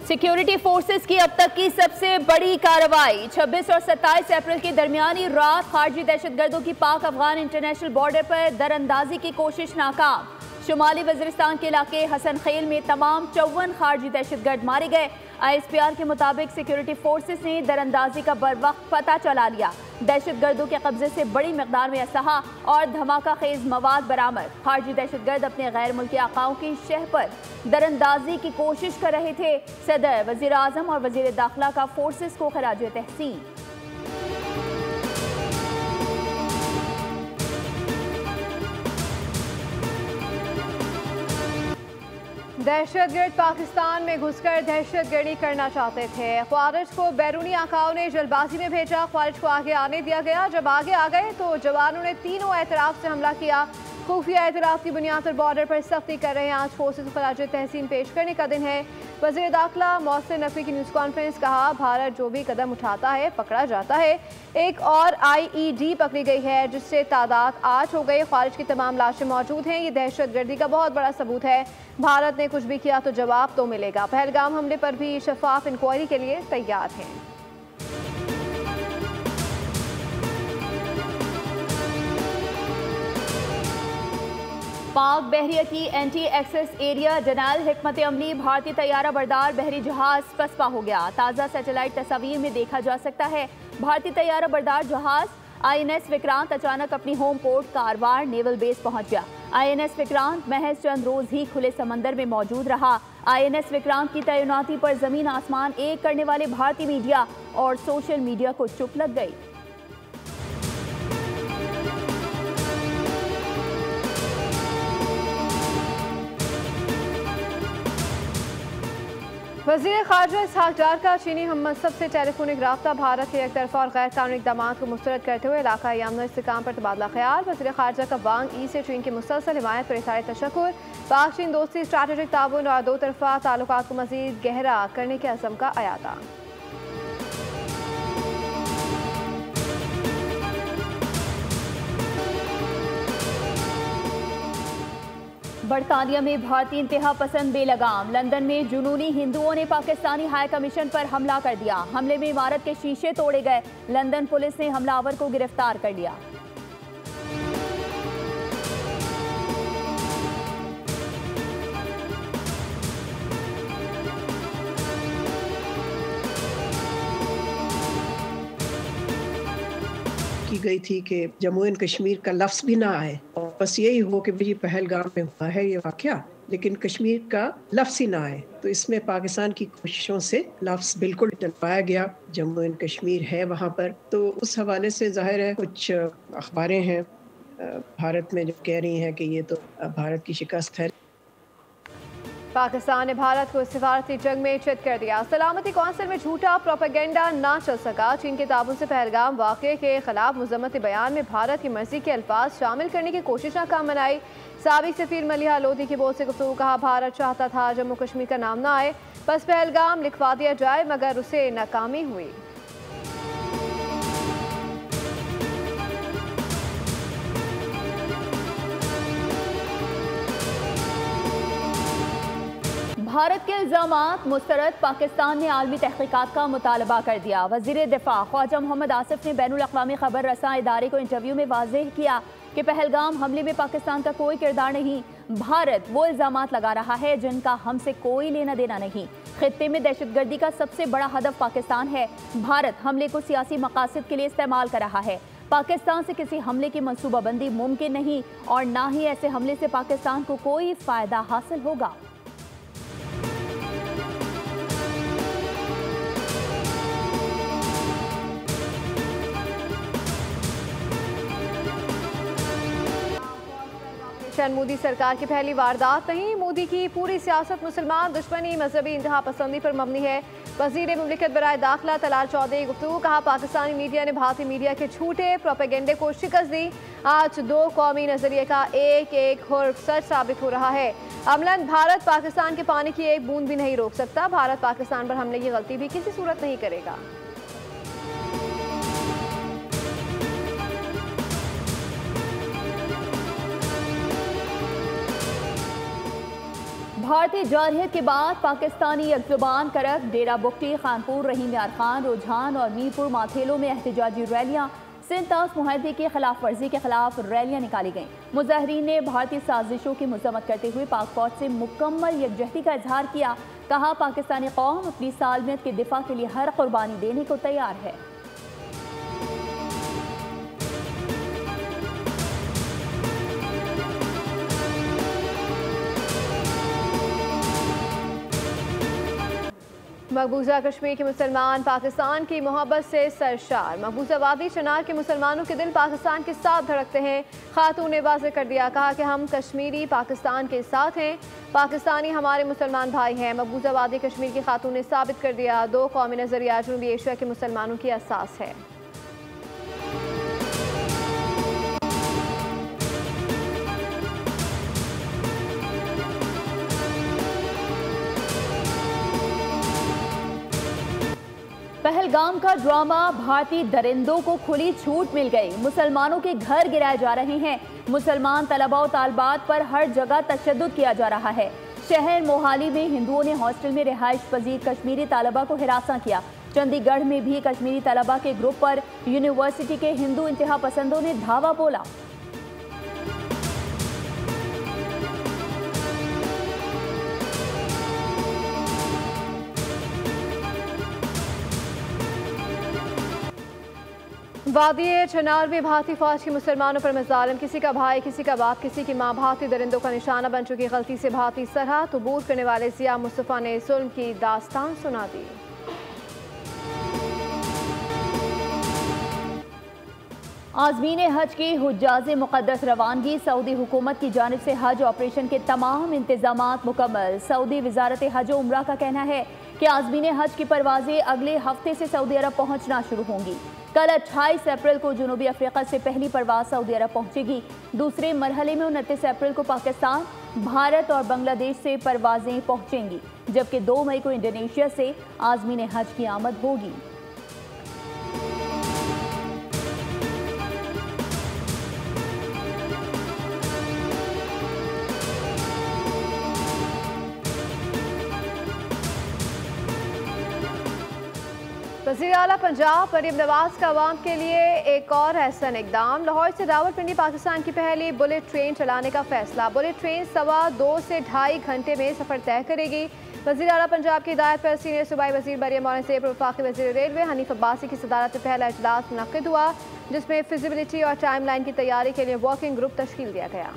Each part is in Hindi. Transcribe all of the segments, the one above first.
सिक्योरिटी फोर्सेस की अब तक की सबसे बड़ी कार्रवाई 26 और 27 अप्रैल की दरमियानी रात खारजी दहशतगर्दों की पाक अफगान इंटरनेशनल बॉर्डर पर दरअंदाजी की कोशिश नाकाम। शुमाली वजीरिस्तान के इलाके हसन खेल में तमाम 54 खारजी दहशतगर्द मारे गए। ISPR के मुताबिक सिक्योरिटी फोर्सेस ने दरअंदाजी का बरवक्त पता चला लिया। दहशतगर्दों के कब्जे से बड़ी मकदार में असलहा और धमाका खेज मवाद बरामद। खारजी दहशतगर्द अपने गैर मुल्की आकाओं की शह पर दरअंदाजी की कोशिश कर रहे थे। सदर, वजीर आजम और वजीर दाखिला का फोर्सेस को खराज तहसीन। दहशतगर्द पाकिस्तान में घुसकर दहशतगर्दी करना चाहते थे। ख्वारिज को बैरूनी आकाओं ने जल्दबाजी में भेजा। ख्वारिज को आगे आने दिया गया। जब आगे आ गए तो जवानों ने तीनों एतराफ से हमला किया। खुफिया एतराफ की बुनियाद पर बॉर्डर पर सख्ती कर रहे हैं। आज फोर्सेस को खराज तहसीन पेश करने का दिन है। वज़ीर दाखिला मोहसिन नकवी की न्यूज़ कॉन्फ्रेंस, कहा भारत जो भी कदम उठाता है पकड़ा जाता है। एक और IED पकड़ी गई है जिससे तादाद 8 हो गई। ख्वारिज की तमाम लाशें मौजूद हैं। ये दहशतगर्दी का बहुत बड़ा सबूत है। भारत ने कुछ भी किया तो जवाब तो मिलेगा। पहलगाम हमले पर भी शफाफ इंक्वायरी के लिए तैयार हैं। पाक बहरिया की एंटी एक्सेस एरिया डनाल हिकमत अमली भारतीय तैयारा बरदार बहरी जहाज पसपा हो गया। ताज़ा सैटेलाइट तस्वीर में देखा जा सकता है भारतीय तैयारा बरदार जहाज INS विक्रांत अचानक अपनी home port Karwar naval base पहुंच गया। INS विक्रांत महज चंद रोज ही खुले समंदर में मौजूद रहा। INS विक्रांत की तैनाती पर जमीन आसमान एक करने वाले भारतीय मीडिया और सोशल मीडिया को चुप लग गई। वज़ीर ख़ारजा इसहाक़ डार का चीनी हम मनसब से टेलीफोनिक रब्ता भारत के एक तरफा और गैर कानूनी इक़दाम को मुस्तरद करते हुए इलाक़ाई अमन इस्तेहकाम पर तबादला ख्याल। वज़ीर ख़ारजा का वांग ई से चीन की मुसलसल हिमायत पर इज़हार तशक्कुर। पाक चीन दोस्ती, स्ट्रैटेजिक ताउन और दो तरफा ताल्लुकात को मज़ीद गहरा करने के अज़म का अयादा। बरतानिया में भारतीय इंतहा पसंद बेलगाम। लंदन में जुनूनी हिंदुओं ने पाकिस्तानी हाई कमीशन पर हमला कर दिया। हमले में इमारत के शीशे तोड़े गए। लंदन पुलिस ने हमलावर को गिरफ्तार कर लिया। की गई थी कि जम्मू एंड कश्मीर का लफ्ज़ भी ना आए और बस यही हो कि भाई पहलगाम में हुआ है ये वाक़या, लेकिन कश्मीर का लफ्ज़ ही ना आए। तो इसमें पाकिस्तान की कोशिशों से लफ्ज़ बिल्कुल डलवाया गया। जम्मू एंड कश्मीर है वहाँ पर, तो उस हवाले से जाहिर है कुछ अखबारें हैं भारत में जो कह रही हैं कि ये तो भारत की शिकस्त है। पाकिस्तान ने भारत को सिफारती जंग में चित कर दिया। सलामती कौंसिल में झूठा प्रोपेगेंडा ना चल सका। चीन के ताबन से पहलगाम वाक़े के खिलाफ मुज़म्मती बयान में भारत की मर्जी के अल्फाज शामिल करने की कोशिश नाकाम बनाई। साबिक सफीर मलिहा लोधी की बोल से गुफ्तगू, कहा भारत चाहता था जम्मू कश्मीर का नाम ना आए, बस पहलगाम लिखवा दिया जाए, मगर उसे नाकामी हुई। भारत के इल्जामात मुस्तरद। पाकिस्तान ने आलमी तहकीकात का मुतालबा कर दिया। वज़ीर दिफा ख्वाजा मोहम्मद आसिफ ने बैनुल अक़वामी खबर रसां इदारे को इंटरव्यू में वाज़ेह किया कि पहलगाम हमले में पाकिस्तान का कोई किरदार नहीं। भारत वो इल्जामात लगा रहा है जिनका हमसे कोई लेना देना नहीं। खित्ते में दहशतगर्दी का सबसे बड़ा हदफ पाकिस्तान है। भारत हमले को सियासी मकासद के लिए इस्तेमाल कर रहा है। पाकिस्तान से किसी हमले की मनसूबाबंदी मुमकिन नहीं और ना ही ऐसे हमले से पाकिस्तान को कोई फ़ायदा हासिल होगा। मोदी सरकार की पहली वारदात नहीं। मोदी की पूरी सियासत मुसलमान दुश्मनी, मजहबी इंतहा पसंदी पर मबनी है। वज़ीर मुमलिकत बराए दाखिला तलाल चौधरी गुफ्तगू, कहा पाकिस्तानी मीडिया ने भारतीय मीडिया के झूठे प्रोपेगेंडे को शिकस्त दी। आज दो कौमी नजरिए का एक एक हर्फ सच साबित हो रहा है। अमलन भारत पाकिस्तान के पानी की एक बूंद भी नहीं रोक सकता। भारत पाकिस्तान पर हमले की गलती भी किसी सूरत नहीं करेगा। भारतीय जारहियत के बाद पाकिस्तानी यकजुबान करक डेरा बुगटी, खानपुर, रहीम यार खान, रुझान और मीरपुर माथेलों में एहतजाजी रैलियां। सिंध-ताश मुआहदे की खिलाफ वर्जी के खिलाफ रैलियां निकाली गईं। मुजाहरीन ने भारतीय साजिशों की मजम्मत करते हुए पाक फौज से मुकम्मल यकजहती का इजहार किया। कहा, पाकिस्तानी कौम अपनी सालमियत के दिफा के लिए हर कुर्बानी देने को तैयार है। मकबूजा कश्मीर के मुसलमान पाकिस्तान की मोहब्बत से सरशार। मकबूजा वादी चनार के मुसलमानों के दिल पाकिस्तान के साथ धड़कते हैं। खातून ने वाज़ेह कर दिया, कहा कि हम कश्मीरी पाकिस्तान के साथ हैं, पाकिस्तानी हमारे मुसलमान भाई हैं। मकबूजा वादी कश्मीर की खातून ने साबित कर दिया, दो कौमी नज़रिया जनूबी एशिया के मुसलमानों की असास है। पहलगाम का ड्रामा, भारतीय दरिंदों को खुली छूट मिल गई। मुसलमानों के घर गिराए जा रहे हैं। मुसलमान तलबा और तालबात पर हर जगह तशद्दुद किया जा रहा है। शहर मोहाली में हिंदुओं ने हॉस्टल में रिहाइश पजीर कश्मीरी तालबा को हिरासा किया। चंडीगढ़ में भी कश्मीरी तालबा के ग्रुप पर यूनिवर्सिटी के हिंदू इंतहा पसंदों ने धावा बोला। वादी चनार में भारतीय फौज के मुसलमानों पर मजालिम, किसी का भाई, किसी का बाप, किसी की माँ भारतीय दरिंदों का निशाना बन चुकी। गलती से भारतीय सरहद अबूर करने वाले सिया मुस्तफ़ा ने जुल्म की दास्तान सुना दी। आज़मीन हज की हुज्जाज मुक़द्दस रवानगी। सऊदी हुकूमत की जानिब से हज ऑपरेशन के तमाम इंतजामात मुकम्मल। सऊदी वजारत हज और उम्रा का कहना है कि आज़मीन हज की परवाजें अगले हफ्ते से सऊदी अरब पहुँचना शुरू होंगी। कल 28 अप्रैल को जनूबी अफ्रीका से पहली परवाज सऊदी अरब पहुंचेगी। दूसरे मरहले में 29 अप्रैल को पाकिस्तान, भारत और बांग्लादेश से परवाजें पहुंचेंगी, जबकि 2 मई को इंडोनेशिया से आज़मीन हज की आमद होगी। वज़ीर आला पंजाब मरीम नवाज का अवाम के लिए एक और एहसन इकदाम। लाहौर से रावलपिंडी पाकिस्तान की पहली बुलेट ट्रेन चलाने का फैसला। बुलेट ट्रेन 2.25 से 2.5 घंटे में सफर तय करेगी। वज़ीर आला पंजाब की हिदायत पर सीनियर सूबाई वज़ीर मरियम मौलाना और वफाकी वज़ीर रेलवे हनीफ अब्बासी की सदारत में पहला इजलास मुनक्किद हुआ, जिसमें फिजिबिलिटी और टाइम लाइन की तैयारी के लिए वर्किंग ग्रुप तश्कील दिया गया।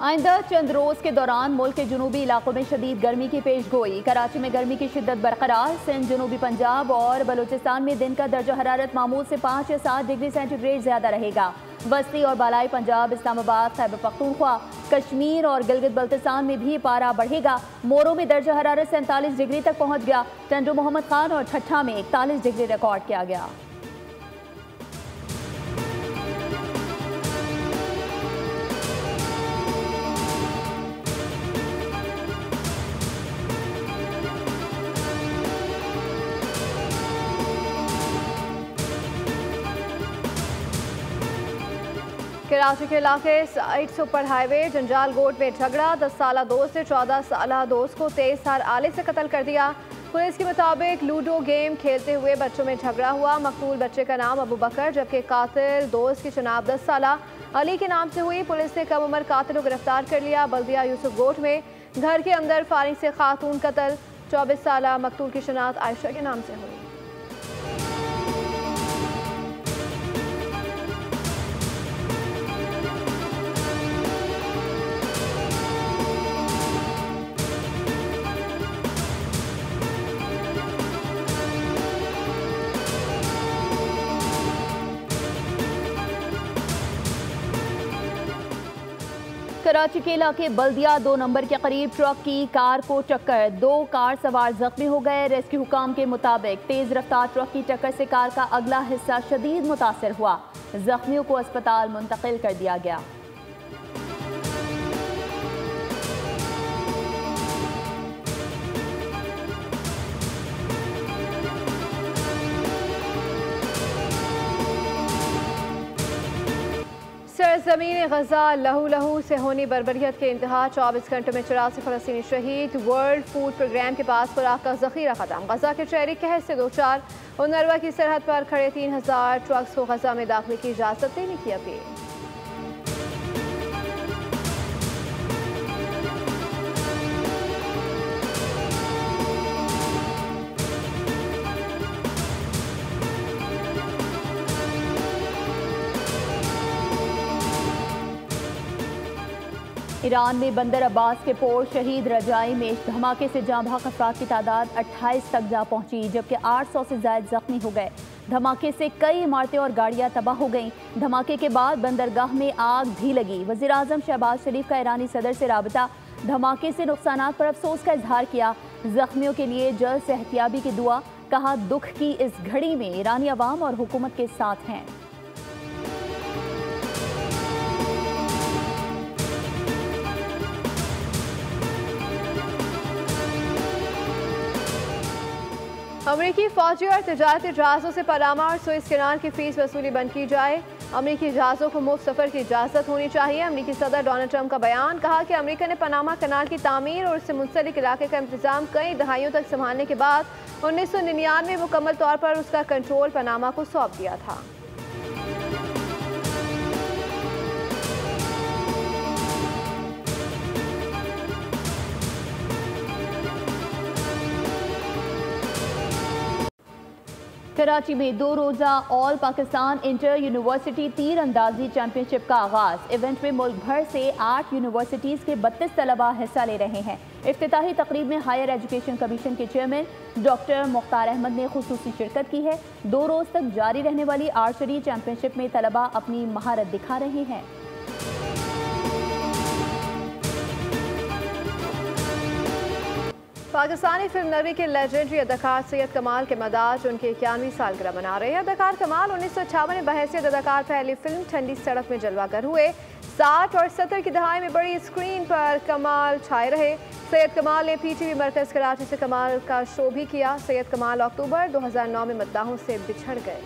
आइंदा चंद रोज के दौरान मुल्क के जनूबी इलाकों में शदीद गर्मी की पेश गोई। कराची में गर्मी की शिद्दत बरकरार। सिंध, जनूबी पंजाब और बलूचिस्तान में दिन का दर्जा हरारत मामूल से 5 या 7 डिग्री सेंटीग्रेड ज्यादा रहेगा। बस्ती और बालाई पंजाब, इस्लामाबाद, खैबर पख्तूनख्वा, कश्मीर और गिलगित बल्तिस्तान में भी पारा बढ़ेगा। मोरो में दर्जा हरारत 47 डिग्री तक पहुँच गया। टंडो मोहम्मद खान और ठट्ठा में 41 डिग्री रिकॉर्ड किया गया। कराची के इलाके साइड सुपर हाईवे जंजाल गोट में झगड़ा। 10 साला दोस्त ने 14 साला दोस्त को तेज धार आले से कत्ल कर दिया। पुलिस के मुताबिक लूडो गेम खेलते हुए बच्चों में झगड़ा हुआ। मकतूल बच्चे का नाम अबू बकर, जबकि कातिल दोस्त की शनाख्त 10 साला अली के नाम से हुई। पुलिस ने कम उम्र कातिल को गिरफ्तार कर लिया। बल्दिया यूसुफ गोट में घर के अंदर फायरिंग से खातून कत्ल। 24 साला मकतूल की शनाख्त आयशा के नाम से हुई। कराची के इलाके बल्दिया 2 नंबर के करीब ट्रक की कार को टक्कर। 2 कार सवार जख्मी हो गए। रेस्क्यू हुकाम के मुताबिक तेज रफ्तार ट्रक की टक्कर से कार का अगला हिस्सा शदीद मुतासर हुआ। जख्मियों को अस्पताल मुंतकिल कर दिया गया। सरजमीन गजा लहू लहू से होनी बर्बरियत के इंतहा, 24 घंटों में 84 फलस्तीनी शहीद। वर्ल्ड फूड प्रोग्राम के पास खुराक का जखीरा खत्म। गजा के शहरी कहर से दो चार। उनरवा की सरहद पर खड़े 3000 ट्रक्स को गजा में दाखिले की इजाजत देने की अपील। ईरान में बंदर अब्बास के पोर शहीद रजाई में धमाके से जाँ बहक अफराद की तादाद 28 तक जा पहुंची, जबकि 800 से ज्यादा जख्मी हो गए। धमाके से कई इमारतें और गाड़ियां तबाह हो गईं। धमाके के बाद बंदरगाह में आग भी लगी। वज़ीर आज़म शहबाज शरीफ का ईरानी सदर से राबता, धमाके से नुकसानात पर अफसोस का इजहार किया। जख्मियों के लिए जल्द सेहतियाबी की दुआ। कहा, दुख की इस घड़ी में ईरानी अवाम और हुकूमत के साथ हैं। अमरीकी फौजी और तजारती जहाज़ों से पनामा और सुएज कैनाल की फीस वसूली बंद की जाए। अमरीकी जहाज़ों को मुफ्त सफ़र की इजाज़त होनी चाहिए। अमरीकी सदर डोनाल्ड ट्रंप का बयान। कहा कि अमरीका ने पनामा कैनाल की तामीर और उससे मुंसलिक इलाके का इंतजाम कई दहाइयों तक संभालने के बाद 1999 में मुकम्मल तौर पर उसका कंट्रोल पनामा को सौंप दिया था। कराची में 2 रोज़ा ऑल पाकिस्तान इंटर यूनिवर्सिटी तीर अंदाजी चैंपियनशिप का आगाज। इवेंट में मुल्क भर से 8 यूनिवर्सिटीज़ के 32 तलबा हिस्सा ले रहे हैं। इफ्तिताही तकरीब में हायर एजुकेशन कमीशन के चेयरमैन डॉक्टर मुख्तार अहमद ने खुसूसी शिरकत की है। 2 रोज़ तक जारी रहने वाली आर्चरी चैंपियनशिप में तलबा अपनी महारत दिखा रहे हैं। पाकिस्तानी फिल्म नगरी के लेजेंडरी अदाकार सैयद कमाल के मदाज उनकी 91वीं सालगिरह मना रहे हैं। अदाकार कमाल 1956 में बहैसियत अदाकार पहली फिल्म ठंडी सड़क में जलवागर हुए। 60 और 70 की दहाई में बड़ी स्क्रीन पर कमाल छाए रहे। सैयद कमाल ने PTV मरकज कराची से कमाल का शो भी किया। सैयद कमाल अक्टूबर 2009 में मद्दाहों से बिछड़ गए।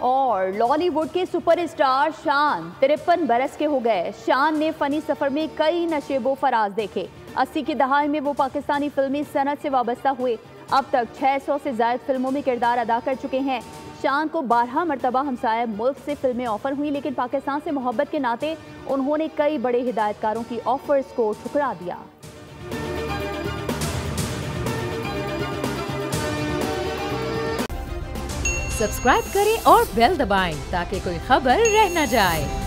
और लॉलीवुड के सुपरस्टार शान 53 बरस के हो गए। शान ने फनी सफर में कई नशेबो फराज देखे। 80 की दहाई में वो पाकिस्तानी फिल्मी सनत से वाबस्ता हुए। अब तक 600 से ज्यादा फिल्मों में किरदार अदा कर चुके हैं। शान को 12 मरतबा हमसाया मुल्क से फिल्में ऑफर हुई, लेकिन पाकिस्तान से मोहब्बत के नाते उन्होंने कई बड़े हिदायतकारों की ऑफर्स को ठुकरा दिया। सब्सक्राइब करें और बेल दबाएं ताकि कोई खबर रह न जाए।